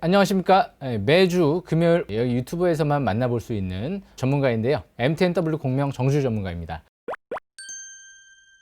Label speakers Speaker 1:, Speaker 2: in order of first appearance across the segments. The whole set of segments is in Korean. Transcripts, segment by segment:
Speaker 1: 안녕하십니까. 매주 금요일 여기 유튜브에서만 만나볼 수 있는 전문가인데요. MTNW 공명 정주 전문가입니다.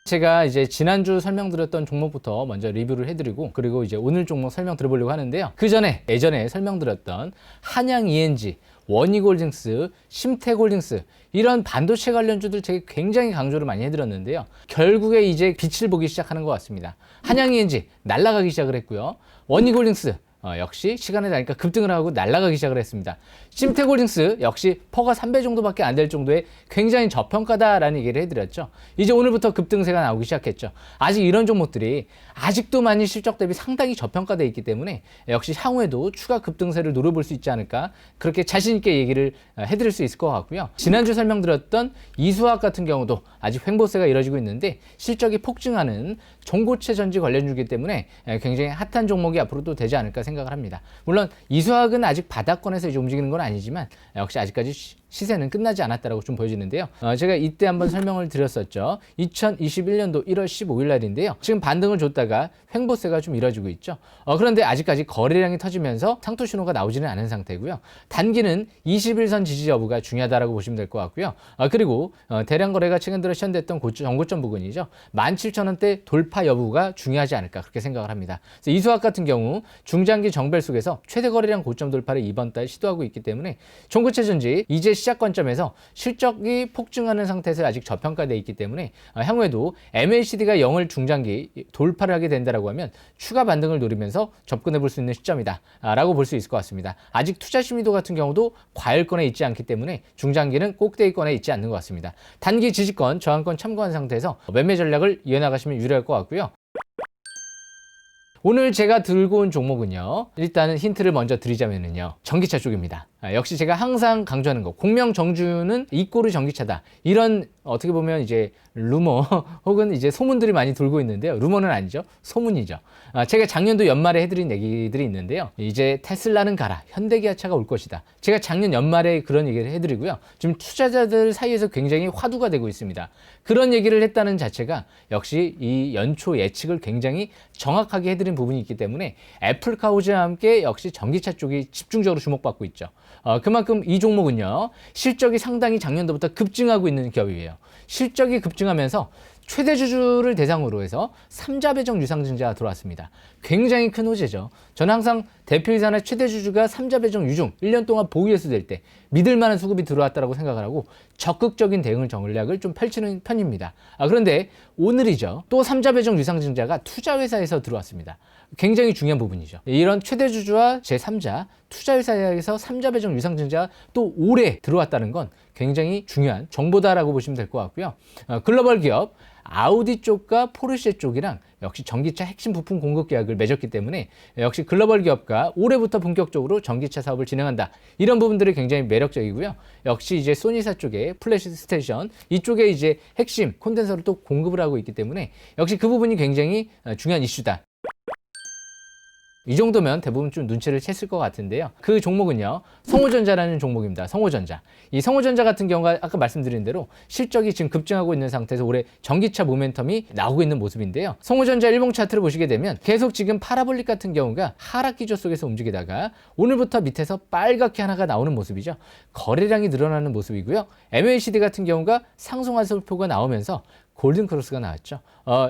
Speaker 1: 제가 이제 지난주 설명드렸던 종목부터 먼저 리뷰를 해드리고, 그리고 이제 오늘 종목 설명 드려보려고 하는데요. 그 전에 예전에 설명드렸던 한양 ENG, 원희골딩스, 심태골딩스, 이런 반도체 관련주들 제가 굉장히 강조를 많이 해드렸는데요. 결국에 이제 빛을 보기 시작하는 것 같습니다. 한양 ENG 날아가기 시작을 했고요. 원희골딩스 역시 시간이 나니까 급등을 하고 날아가기 시작을 했습니다. 심태골딩스 역시 퍼가 3배 정도밖에 안 될 정도의 굉장히 저평가다라는 얘기를 해드렸죠. 이제 오늘부터 급등세가 나오기 시작했죠. 아직 이런 종목들이 아직도 많이 실적 대비 상당히 저평가되어 있기 때문에 역시 향후에도 추가 급등세를 노려볼 수 있지 않을까, 그렇게 자신 있게 얘기를 해드릴 수 있을 것 같고요. 지난주 설명드렸던 이수학 같은 경우도 아직 횡보세가 이뤄지고 있는데 실적이 폭증하는 전고체 전지 관련주이기 때문에 굉장히 핫한 종목이 앞으로도 되지 않을까 생각을 합니다. 물론 이수학은 아직 바닥권에서 이제 움직이는 건 아니지만 역시 아직까지 시세는 끝나지 않았다라고 좀 보여지는데요. 제가 이때 한번 설명을 드렸었죠. 2021년도 1월 15일 날인데요. 지금 반등을 줬다가 횡보세가 좀 이뤄지고 있죠. 그런데 아직까지 거래량이 터지면서 상토 신호가 나오지는 않은 상태고요. 단기는 21선 지지 여부가 중요하다라고 보시면 될 것 같고요. 그리고 대량 거래가 최근 들어 시현됐던 전고점 부근이죠. 17,000원대 돌파 여부가 중요하지 않을까, 그렇게 생각을 합니다. 그래서 이수학 같은 경우 중장기 정벨 속에서 최대 거래량 고점 돌파를 이번 달 시도하고 있기 때문에 전고체 전지 이제 시작 관점에서 실적이 폭증하는 상태에서 아직 저평가되어 있기 때문에 향후에도 MACD가 0을 중장기 돌파를 하게 된다라고 하면 추가 반등을 노리면서 접근해 볼 수 있는 시점이다 라고 볼 수 있을 것 같습니다. 아직 투자 심리도 같은 경우도 과열권에 있지 않기 때문에 중장기는 꼭대기권에 있지 않는 것 같습니다. 단기 지지권, 저항권 참고한 상태에서 매매 전략을 이어나가시면 유리할 것 같고요. 오늘 제가 들고 온 종목은요, 일단은 힌트를 먼저 드리자면요, 전기차 쪽입니다. 역시 제가 항상 강조하는 거, 공명정주는 이꼬르 전기차다, 이런 어떻게 보면 이제 루머 혹은 이제 소문들이 많이 돌고 있는데요. 루머는 아니죠, 소문이죠. 제가 작년도 연말에 해드린 얘기들이 있는데요. 이제 테슬라는 가라, 현대기아차가 올 것이다. 제가 작년 연말에 그런 얘기를 해드리고요. 지금 투자자들 사이에서 굉장히 화두가 되고 있습니다. 그런 얘기를 했다는 자체가 역시 이 연초 예측을 굉장히 정확하게 해드린 부분이 있기 때문에 애플카우즈와 함께 역시 전기차 쪽이 집중적으로 주목받고 있죠. 그만큼 이 종목은요, 실적이 상당히 작년도부터 급증하고 있는 기업이에요. 실적이 급증하면서 최대 주주를 대상으로 해서 3자 배정 유상증자가 들어왔습니다. 굉장히 큰 호재죠. 저는 항상 대표이사나 최대 주주가 3자 배정 유중 1년 동안 보유회수 될 때 믿을 만한 수급이 들어왔다고 생각을 하고 적극적인 대응 전략을 좀 펼치는 편입니다. 그런데 오늘이죠, 또 3자 배정 유상증자가 투자회사에서 들어왔습니다. 굉장히 중요한 부분이죠. 이런 최대 주주와 제3자 투자회사에서 3자 배정 유상증자가 또 올해 들어왔다는 건 굉장히 중요한 정보다라고 보시면 될 것 같고요. 글로벌 기업 아우디 쪽과 포르쉐 쪽이랑 역시 전기차 핵심 부품 공급 계약을 맺었기 때문에 역시 글로벌 기업과 올해부터 본격적으로 전기차 사업을 진행한다, 이런 부분들이 굉장히 매력적이고요. 역시 이제 소니사 쪽에 플래시 스테이션 이쪽에 이제 핵심 콘덴서를 또 공급을 하고 있기 때문에 역시 그 부분이 굉장히 중요한 이슈다. 이 정도면 대부분 좀 눈치를 챘을 것 같은데요. 그 종목은요, 성호전자라는 종목입니다. 성호전자. 이 성호전자 같은 경우가 아까 말씀드린 대로 실적이 지금 급증하고 있는 상태에서 올해 전기차 모멘텀이 나오고 있는 모습인데요. 성호전자 일봉 차트를 보시게 되면 계속 지금 파라볼릭 같은 경우가 하락 기조 속에서 움직이다가 오늘부터 밑에서 빨갛게 하나가 나오는 모습이죠. 거래량이 늘어나는 모습이고요. MACD 같은 경우가 상승하설표가 나오면서 골든크로스가 나왔죠.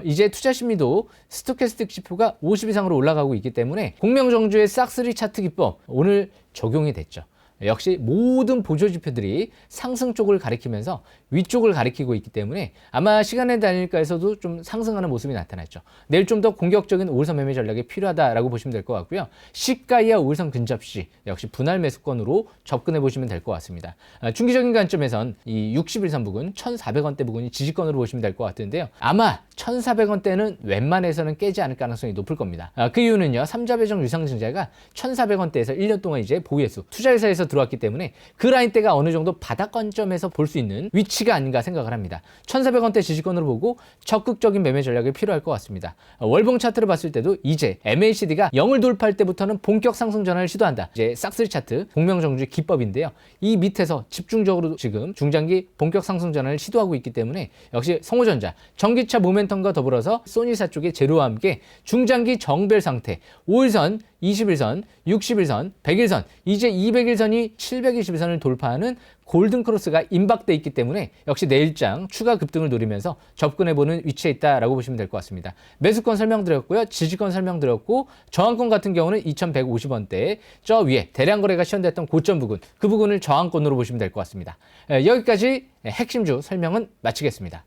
Speaker 1: 이제 투자 심리도 스토캐스틱 지표가 50 이상으로 올라가고 있기 때문에 공명정주의 싹쓸이 차트 기법 오늘 적용이 됐죠. 역시 모든 보조 지표들이 상승 쪽을 가리키면서 위쪽을 가리키고 있기 때문에 아마 시간의 단일가에서도 좀 상승하는 모습이 나타났죠. 내일 좀 더 공격적인 우울선 매매 전략이 필요하다라고 보시면 될 것 같고요. 시가 이하 우울선 근접 시 역시 분할 매수권으로 접근해 보시면 될 것 같습니다. 중기적인 관점에선 이 61선 부근 1,400원대 부근이 지지권으로 보시면 될 것 같은데요. 아마 1,400원대는 웬만해서는 깨지 않을 가능성이 높을 겁니다. 그 이유는요, 3자 배정 유상증자가 1,400원대에서 1년 동안 이제 보유회수 투자회사에서 들어왔기 때문에 그 라인대가 어느 정도 바닥권점에서 볼 수 있는 위치가 아닌가 생각을 합니다. 1,400원대 지지권으로 보고 적극적인 매매 전략이 필요할 것 같습니다. 월봉 차트를 봤을 때도 이제 MACD가 0을 돌파할 때부터는 본격 상승 전환을 시도한다. 이제 싹쓸이 차트 공명정주의 기법인데요. 이 밑에서 집중적으로 지금 중장기 본격 상승 전환을 시도하고 있기 때문에 역시 성호전자 전기차 모멘텀과 더불어서 소니사 쪽의 재료와 함께 중장기 정벨 상태 5일선 21선, 61선, 100일선, 이제 200일선이 720일선을 돌파하는 골든크로스가 임박돼 있기 때문에 역시 내일장 추가 급등을 노리면서 접근해보는 위치에 있다라고 보시면 될 것 같습니다. 매수권 설명드렸고요. 지지권 설명드렸고 저항권 같은 경우는 2150원대 저 위에 대량 거래가 시현됐던 고점 부근, 그 부분을 저항권으로 보시면 될 것 같습니다. 여기까지 핵심주 설명은 마치겠습니다.